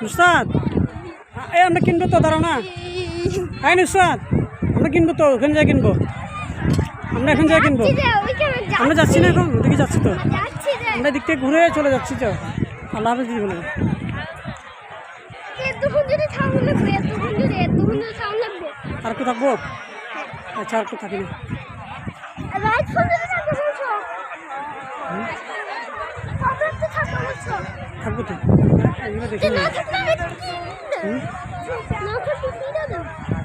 নুসরাত এই আমরা কিনবো তো, দাঁড়াও না। হ্যাঁ নুসরাত, আমরা কিনবো তো, ওখানে যাই কিনবো, আমরা এখন যাই কিনবো। আমরা যাচ্ছি না এখন, ওদিকে যাচ্ছি তো, আমরা দিক থেকে ঘুরে চলে যাচ্ছি তো। আল্লাহ হাফেজ দিদি বলে। আর একটু থাকবো? আচ্ছা আর একটু থাকি না। থাকবো তো, এগুলো দেখি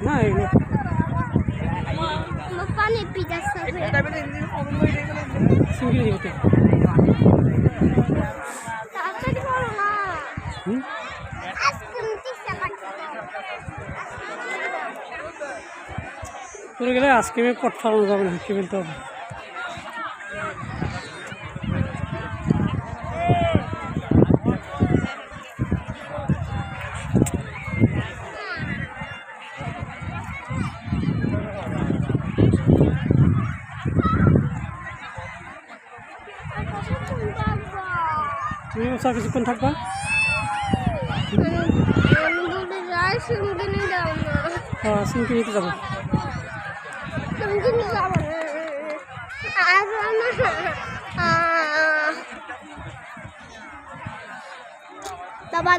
না এগুলো সিঙ্গেল দিব তো। পরে গেলে আইসক্রিমের পট ফালানো যাবে না, কি বলতে হবে। তুমি স্যার কিছুক্ষণ থাকবা? সিম কিনতে যাবো।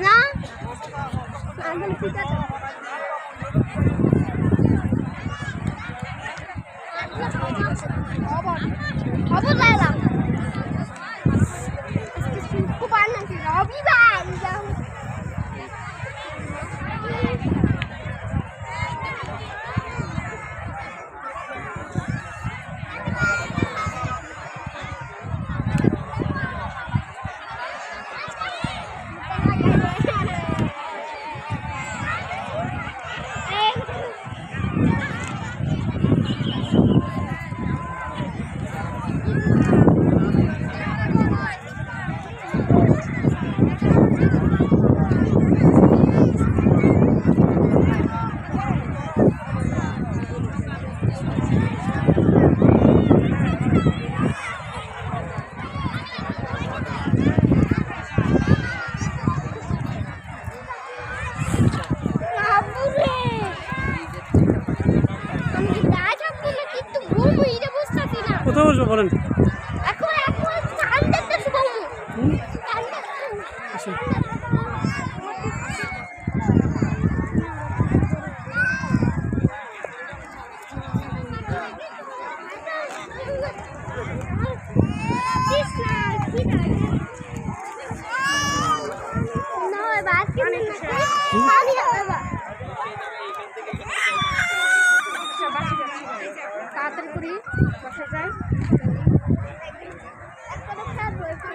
না কোথাও বসবো বলেন? তাড়াতাড়ি করে বসা যায়।